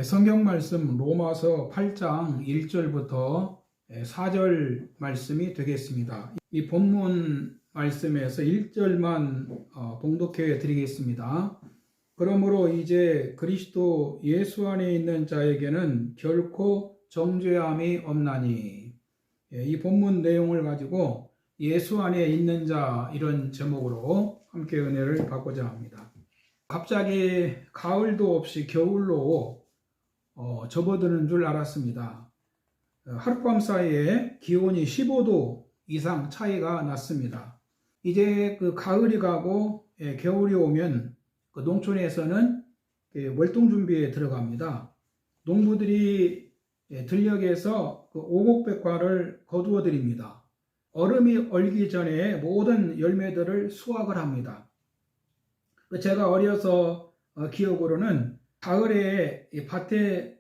성경 말씀 로마서 8장 1절부터 4절 말씀이 되겠습니다. 이 본문 말씀에서 1절만 봉독해 드리겠습니다. 그러므로 이제 그리스도 예수 안에 있는 자에게는 결코 정죄함이 없나니. 이 본문 내용을 가지고 예수 안에 있는 자, 이런 제목으로 함께 은혜를 받고자 합니다. 갑자기 가을도 없이 겨울로 접어드는 줄 알았습니다. 하룻밤 사이에 기온이 15도 이상 차이가 났습니다. 이제 그 가을이 가고 겨울이 오면 그 농촌에서는 월동 준비에 들어갑니다. 농부들이 들녘에서 그 오곡백과를 거두어 드립니다. 얼음이 얼기 전에 모든 열매들을 수확을 합니다. 제가 어려서 기억으로는 가을에 밭에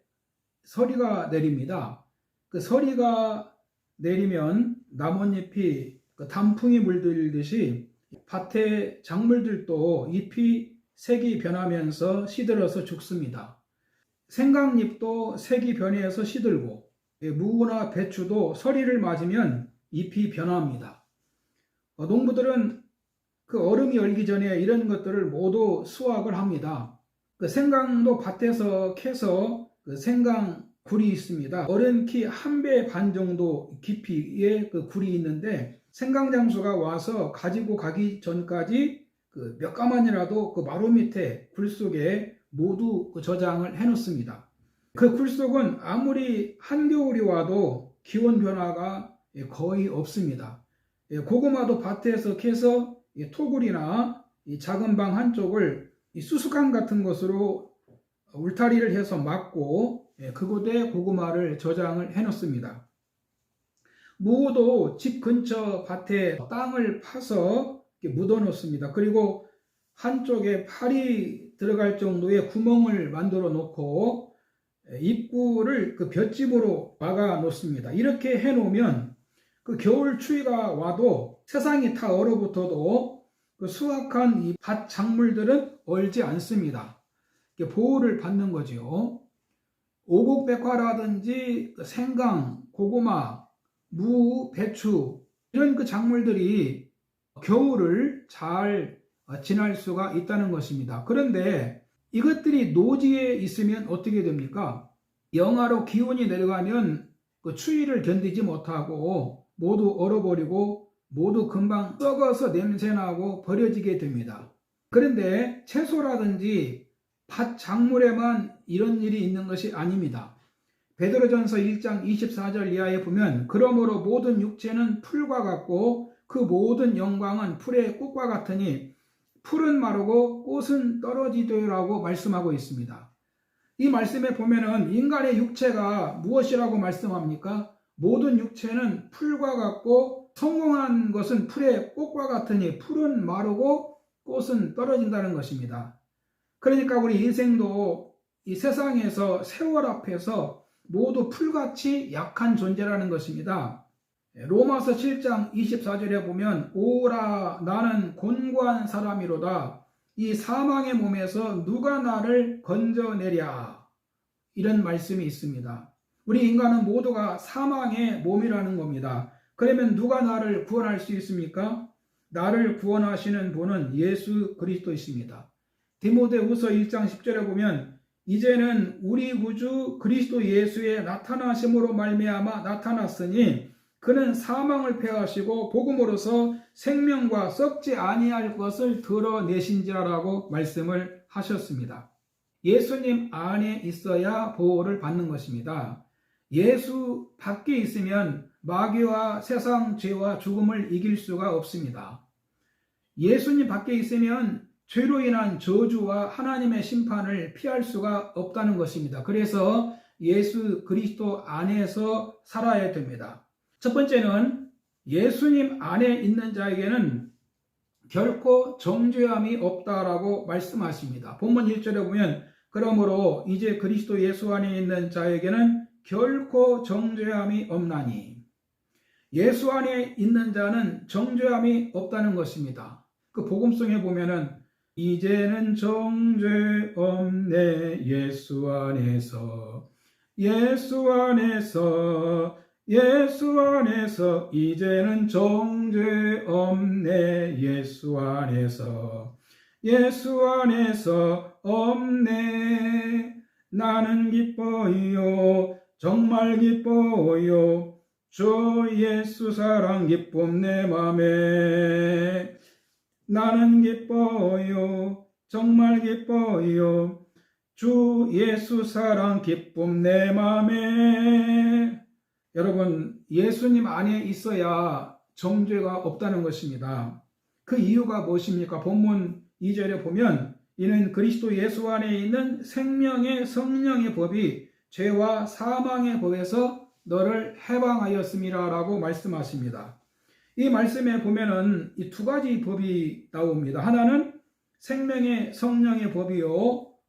서리가 내립니다. 그 서리가 내리면 나뭇잎이 단풍이 물들듯이 밭의 작물들도 잎이 색이 변하면서 시들어서 죽습니다. 생강잎도 색이 변해서 시들고 무나 배추도 서리를 맞으면 잎이 변합니다. 농부들은 그 얼음이 얼기 전에 이런 것들을 모두 수확을 합니다. 그 생강도 밭에서 캐서 그 생강 굴이 있습니다. 어른 키 1배 반 정도 깊이의 그 굴이 있는데 생강 장수가 와서 가지고 가기 전까지 그 몇 가만이라도 그 마루 밑에 굴 속에 모두 그 저장을 해 놓습니다. 그 굴 속은 아무리 한겨울이 와도 기온 변화가 거의 없습니다. 고구마도 밭에서 캐서 토굴이나 작은 방 한쪽을 이 수수깡 같은 것으로 울타리를 해서 막고 그곳에 고구마를 저장을 해 놓습니다. 무도 집 근처 밭에 땅을 파서 묻어 놓습니다. 그리고 한쪽에 팔이 들어갈 정도의 구멍을 만들어 놓고 입구를 그 볏짚으로 막아 놓습니다. 이렇게 해 놓으면 그 겨울 추위가 와도 세상이 다 얼어붙어도 그 수확한 이 밭 작물들은 얼지 않습니다. 보호를 받는 거죠. 오곡백화라든지 생강, 고구마, 무, 배추 이런 그 작물들이 겨울을 잘 지날 수가 있다는 것입니다. 그런데 이것들이 노지에 있으면 어떻게 됩니까? 영하로 기온이 내려가면 그 추위를 견디지 못하고 모두 얼어버리고 모두 금방 썩어서 냄새나고 버려지게 됩니다. 그런데 채소라든지 밭 작물에만 이런 일이 있는 것이 아닙니다. 베드로전서 1장 24절 이하에 보면 그러므로 모든 육체는 풀과 같고 그 모든 영광은 풀의 꽃과 같으니 풀은 마르고 꽃은 떨어지되라고 말씀하고 있습니다. 이 말씀에 보면은 인간의 육체가 무엇이라고 말씀합니까? 모든 육체는 풀과 같고 성공한 것은 풀의 꽃과 같으니 풀은 마르고 꽃은 떨어진다는 것입니다. 그러니까 우리 인생도 이 세상에서 세월 앞에서 모두 풀같이 약한 존재라는 것입니다. 로마서 7장 24절에 보면 오라 나는 곤고한 사람이로다 이 사망의 몸에서 누가 나를 건져내랴 이런 말씀이 있습니다. 우리 인간은 모두가 사망의 몸이라는 겁니다. 그러면 누가 나를 구원할 수 있습니까? 나를 구원하시는 분은 예수 그리스도이십니다. 디모데후서 1장 10절에 보면 이제는 우리 구주 그리스도 예수의 나타나심으로 말미암아 나타났으니 그는 사망을 패하시고 복음으로서 생명과 썩지 아니할 것을 드러내신지라라고 말씀을 하셨습니다. 예수님 안에 있어야 보호를 받는 것입니다. 예수 밖에 있으면 마귀와 세상 죄와 죽음을 이길 수가 없습니다. 예수님 밖에 있으면 죄로 인한 저주와 하나님의 심판을 피할 수가 없다는 것입니다. 그래서 예수 그리스도 안에서 살아야 됩니다. 첫 번째는 예수님 안에 있는 자에게는 결코 정죄함이 없다라고 말씀하십니다. 본문 1절에 보면 그러므로 이제 그리스도 예수 안에 있는 자에게는 결코 정죄함이 없나니 예수 안에 있는 자는 정죄함이 없다는 것입니다. 그 복음성에 보면은 이제는 정죄 없네 예수 안에서 예수 안에서 예수 안에서 이제는 정죄 없네 예수 안에서 예수 안에서 없네. 나는 기뻐요 정말 기뻐요 주 예수 사랑 기쁨 내 맘에. 나는 기뻐요 정말 기뻐요 주 예수 사랑 기쁨 내 맘에. 여러분, 예수님 안에 있어야 정죄가 없다는 것입니다. 그 이유가 무엇입니까? 본문 2절에 보면 이는 그리스도 예수 안에 있는 생명의 성령의 법이 죄와 사망의 법에서 너를 해방하였음이라 라고 말씀하십니다. 이 말씀에 보면은 이 두 가지 법이 나옵니다. 하나는 생명의 성령의 법이요,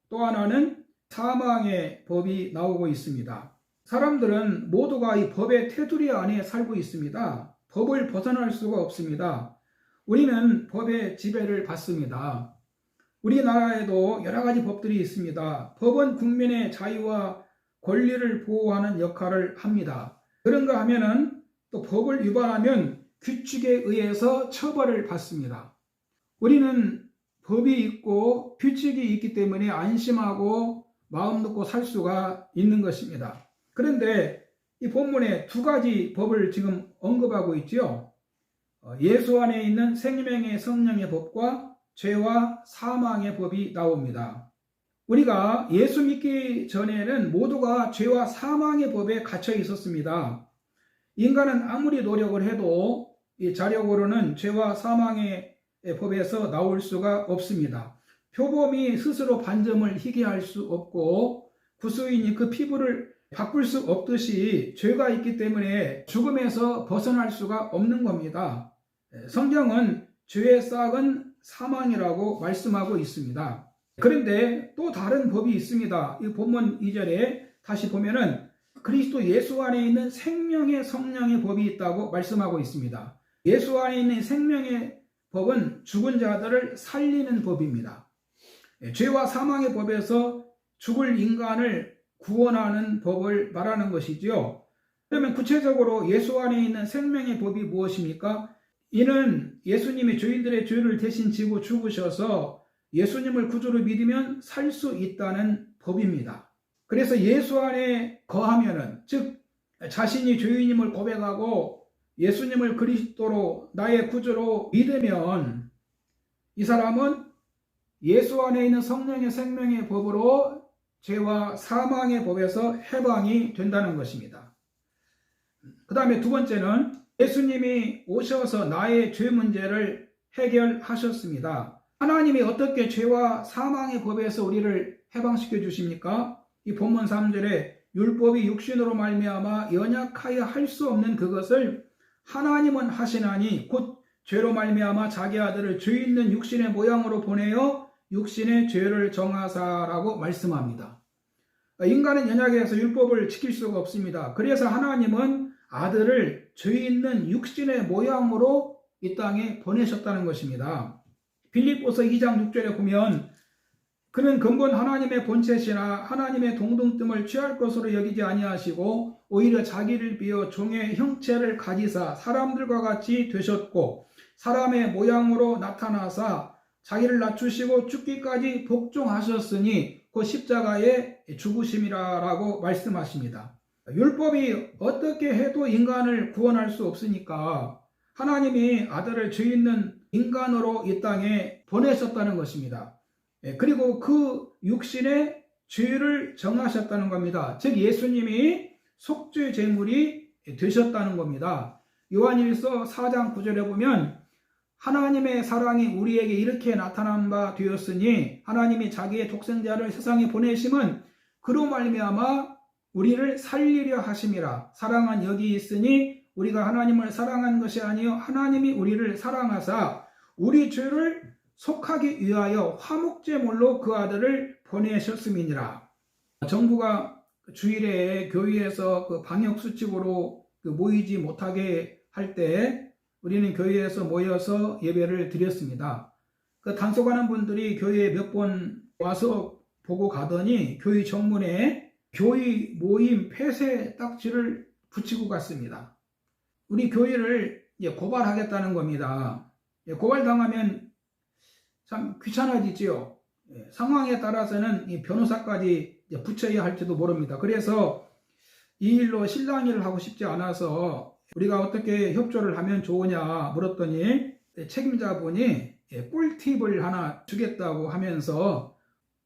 또 하나는 사망의 법이 나오고 있습니다. 사람들은 모두가 이 법의 테두리 안에 살고 있습니다. 법을 벗어날 수가 없습니다. 우리는 법의 지배를 받습니다. 우리나라에도 여러 가지 법들이 있습니다. 법은 국민의 자유와 권리를 보호하는 역할을 합니다. 그런가 하면은 또 법을 위반하면 규칙에 의해서 처벌을 받습니다. 우리는 법이 있고 규칙이 있기 때문에 안심하고 마음 놓고 살 수가 있는 것입니다. 그런데 이 본문에 두 가지 법을 지금 언급하고 있죠. 예수 안에 있는 생명의 성령의 법과 죄와 사망의 법이 나옵니다. 우리가 예수 믿기 전에는 모두가 죄와 사망의 법에 갇혀 있었습니다. 인간은 아무리 노력을 해도 이 자력으로는 죄와 사망의 법에서 나올 수가 없습니다. 표범이 스스로 반점을 희게 할 수 없고 구수인이 그 피부를 바꿀 수 없듯이 죄가 있기 때문에 죽음에서 벗어날 수가 없는 겁니다. 성경은 죄의 싹은 사망이라고 말씀하고 있습니다. 그런데 또 다른 법이 있습니다. 이 본문 2절에 다시 보면은 그리스도 예수 안에 있는 생명의 성령의 법이 있다고 말씀하고 있습니다. 예수 안에 있는 생명의 법은 죽은 자들을 살리는 법입니다. 죄와 사망의 법에서 죽을 인간을 구원하는 법을 말하는 것이지요. 그러면 구체적으로 예수 안에 있는 생명의 법이 무엇입니까? 이는 예수님이 죄인들의 죄를 대신 지고 죽으셔서 예수님을 구주로 믿으면 살 수 있다는 법입니다. 그래서 예수 안에 거하면은, 즉 자신이 죄인임을 고백하고 예수님을 그리스도로 나의 구주로 믿으면 이 사람은 예수 안에 있는 성령의 생명의 법으로 죄와 사망의 법에서 해방이 된다는 것입니다. 그 다음에 두 번째는 예수님이 오셔서 나의 죄 문제를 해결하셨습니다. 하나님이 어떻게 죄와 사망의 법에서 우리를 해방시켜 주십니까? 이 본문 3절에 율법이 육신으로 말미암아 연약하여 할 수 없는 그것을 하나님은 하시나니 곧 죄로 말미암아 자기 아들을 죄 있는 육신의 모양으로 보내어 육신의 죄를 정하사라고 말씀합니다. 인간은 연약해서 율법을 지킬 수가 없습니다. 그래서 하나님은 아들을 죄 있는 육신의 모양으로 이 땅에 보내셨다는 것입니다. 빌립보서 2장 6절에 보면 그는 근본 하나님의 본체시나 하나님의 동등뜸을 취할 것으로 여기지 아니하시고 오히려 자기를 비어 종의 형체를 가지사 사람들과 같이 되셨고 사람의 모양으로 나타나사 자기를 낮추시고 죽기까지 복종하셨으니 그 십자가의 죽으심이라고 말씀하십니다. 율법이 어떻게 해도 인간을 구원할 수 없으니까 하나님이 아들을 죄 있는 인간으로 이 땅에 보내셨다는 것입니다. 그리고 그 육신의 죄를 정하셨다는 겁니다. 즉 예수님이 속죄 제물이 되셨다는 겁니다. 요한일서 4장 9절에 보면 하나님의 사랑이 우리에게 이렇게 나타난 바 되었으니 하나님이 자기의 독생자를 세상에 보내심은 그로 말미암아 우리를 살리려 하심이라. 사랑은 여기 있으니 우리가 하나님을 사랑한 것이 아니요 하나님이 우리를 사랑하사 우리 죄를 속하기 위하여 화목제물로 그 아들을 보내셨음이니라. 정부가 주일에 교회에서 그 방역수칙으로 모이지 못하게 할 때 우리는 교회에서 모여서 예배를 드렸습니다. 그 단속하는 분들이 교회에 몇 번 와서 보고 가더니 교회 정문에 교회 모임 폐쇄 딱지를 붙이고 갔습니다. 우리 교회를 고발하겠다는 겁니다. 고발당하면 참 귀찮아지지요. 상황에 따라서는 이 변호사까지 붙여야 할지도 모릅니다. 그래서 이 일로 실랑이를 하고 싶지 않아서 우리가 어떻게 협조를 하면 좋으냐 물었더니 책임자분이 꿀팁을 하나 주겠다고 하면서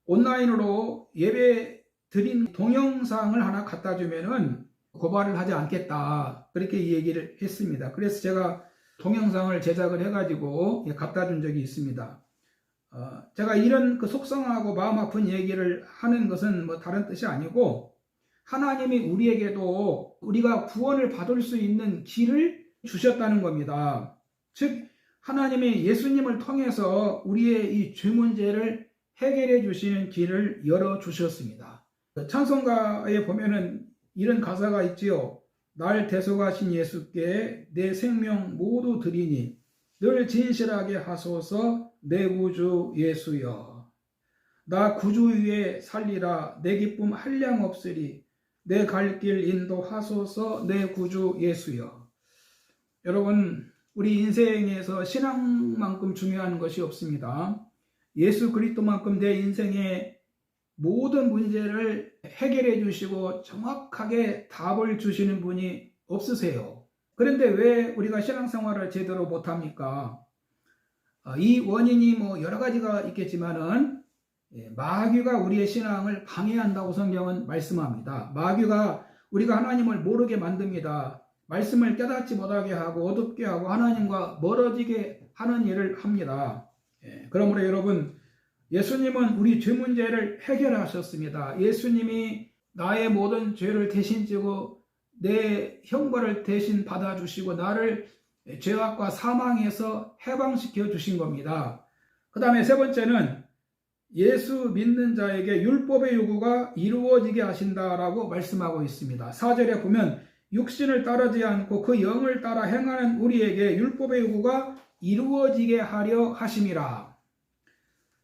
온라인으로 예배 드린 동영상을 하나 갖다 주면은 고발을 하지 않겠다, 그렇게 얘기를 했습니다. 그래서 제가 동영상을 제작을 해가지고 갖다 준 적이 있습니다. 제가 이런 그 속상하고 마음 아픈 얘기를 하는 것은 뭐 다른 뜻이 아니고, 하나님이 우리에게도 우리가 구원을 받을 수 있는 길을 주셨다는 겁니다. 즉 하나님이 예수님을 통해서 우리의 이 죄 문제를 해결해 주시는 길을 열어 주셨습니다. 찬송가에 보면은 이런 가사가 있지요. 날 대속하신 예수께 내 생명 모두 드리니 늘 진실하게 하소서 내 구주 예수여. 나 구주 위에 살리라 내 기쁨 한량 없으리 내 갈 길 인도하소서 내 구주 예수여. 여러분, 우리 인생에서 신앙만큼 중요한 것이 없습니다. 예수 그리스도만큼 내 인생의 모든 문제를 해결해 주시고 정확하게 답을 주시는 분이 없으세요. 그런데 왜 우리가 신앙생활을 제대로 못합니까? 이 원인이 뭐 여러 가지가 있겠지만은 마귀가 우리의 신앙을 방해한다고 성경은 말씀합니다. 마귀가 우리가 하나님을 모르게 만듭니다. 말씀을 깨닫지 못하게 하고 어둡게 하고 하나님과 멀어지게 하는 일을 합니다. 그러므로 여러분, 예수님은 우리 죄 문제를 해결하셨습니다. 예수님이 나의 모든 죄를 대신 지고 내 형벌을 대신 받아주시고 나를 죄악과 사망에서 해방시켜 주신 겁니다. 그 다음에 세 번째는 예수 믿는 자에게 율법의 요구가 이루어지게 하신다라고 말씀하고 있습니다. 4절에 보면 육신을 따르지 않고 그 영을 따라 행하는 우리에게 율법의 요구가 이루어지게 하려 하심이라.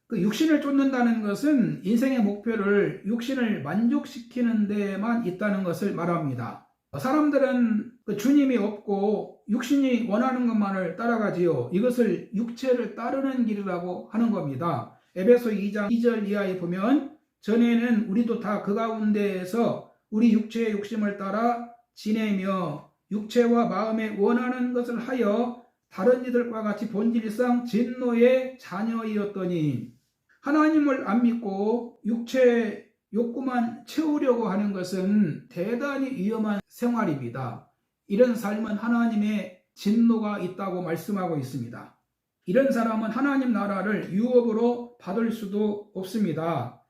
그 육신을 쫓는다는 것은 인생의 목표를 육신을 만족시키는 데만 있다는 것을 말합니다. 사람들은 그 주님이 없고 육신이 원하는 것만을 따라가지요. 이것을 육체를 따르는 길이라고 하는 겁니다. 에베소 2장 2절 이하에 보면 전에는 우리도 다 그 가운데에서 우리 육체의 욕심을 따라 지내며 육체와 마음에 원하는 것을 하여 다른 이들과 같이 본질상 진노의 자녀이었더니, 하나님을 안 믿고 육체 욕구만 채우려고 하는 것은 대단히 위험한 생활입니다. 이런 삶은 하나님의 진노가 있다고 말씀하고 있습니다. 이런 사람은 하나님 나라를 유업으로 받을 수도 없습니다.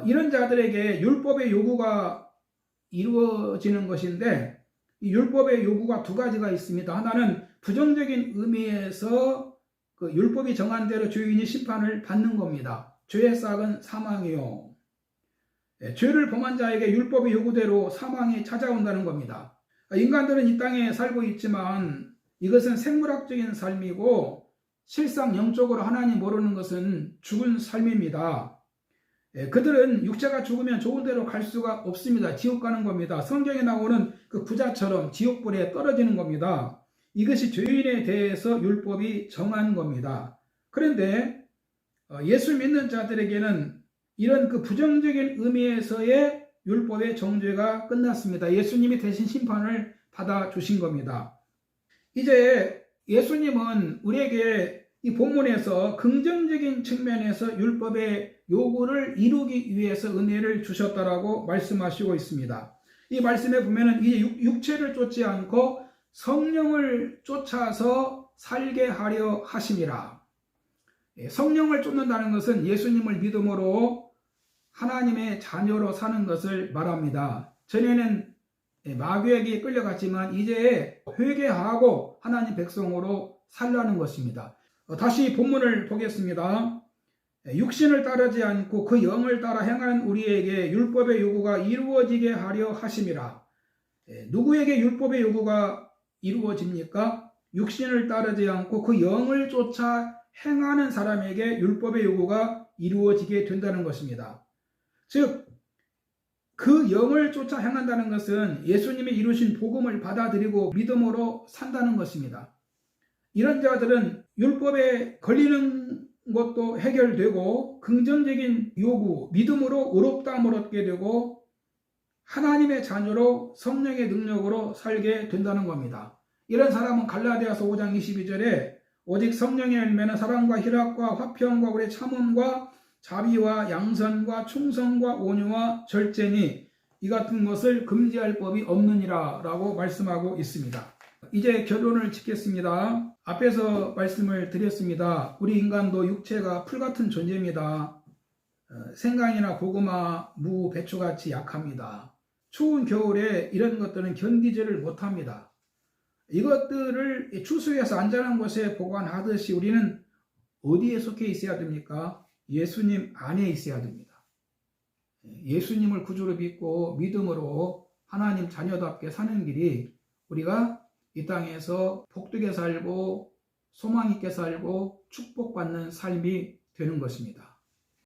이런 자들에게 율법의 요구가 이루어지는 것인데, 이 율법의 요구가 두 가지가 있습니다. 하나는 부정적인 의미에서 그 율법이 정한 대로 죄인이 심판을 받는 겁니다. 죄의 싹은 사망이요. 죄를 범한 자에게 율법의 요구대로 사망이 찾아온다는 겁니다. 인간들은 이 땅에 살고 있지만 이것은 생물학적인 삶이고, 실상 영적으로 하나님 모르는 것은 죽은 삶입니다. 그들은 육체가 죽으면 좋은 데로 갈 수가 없습니다. 지옥 가는 겁니다. 성경에 나오는 그 부자처럼 지옥불에 떨어지는 겁니다. 이것이 죄인에 대해서 율법이 정한 겁니다. 그런데 예수 믿는 자들에게는 이런 그 부정적인 의미에서의 율법의 정죄가 끝났습니다. 예수님이 대신 심판을 받아주신 겁니다. 이제 예수님은 우리에게 이 본문에서 긍정적인 측면에서 율법의 요구를 이루기 위해서 은혜를 주셨다라고 말씀하시고 있습니다. 이 말씀에 보면은 이제 육체를 쫓지 않고 성령을 쫓아서 살게 하려 하심이라. 성령을 쫓는다는 것은 예수님을 믿음으로 하나님의 자녀로 사는 것을 말합니다. 전에는 마귀에게 끌려갔지만 이제 회개하고 하나님 백성으로 살라는 것입니다. 다시 본문을 보겠습니다. 육신을 따르지 않고 그 영을 따라 행하는 우리에게 율법의 요구가 이루어지게 하려 하심이라. 누구에게 율법의 요구가 이루어집니까? 육신을 따르지 않고 그 영을 쫓아 행하는 사람에게 율법의 요구가 이루어지게 된다는 것입니다. 즉, 그 영을 쫓아 행한다는 것은 예수님이 이루신 복음을 받아들이고 믿음으로 산다는 것입니다. 이런 자들은 율법에 걸리는 것도 해결되고 긍정적인 요구, 믿음으로 의롭다함을 얻게 되고 하나님의 자녀로 성령의 능력으로 살게 된다는 겁니다. 이런 사람은 갈라디아서 5장 22절에 오직 성령의 열매는 사랑과 희락과 화평과 우리 참음과 자비와 양선과 충성과 온유와 절제니 이 같은 것을 금지할 법이 없느니라 라고 말씀하고 있습니다. 이제 결론을 짓겠습니다. 앞에서 말씀을 드렸습니다. 우리 인간도 육체가 풀같은 존재입니다. 생강이나 고구마, 무, 배추같이 약합니다. 추운 겨울에 이런 것들은 견디지를 못합니다. 이것들을 추수해서 안전한 곳에 보관하듯이 우리는 어디에 속해 있어야 됩니까? 예수님 안에 있어야 됩니다. 예수님을 구주로 믿고 믿음으로 하나님 자녀답게 사는 길이 우리가 이 땅에서 복되게 살고 소망 있게 살고 축복받는 삶이 되는 것입니다.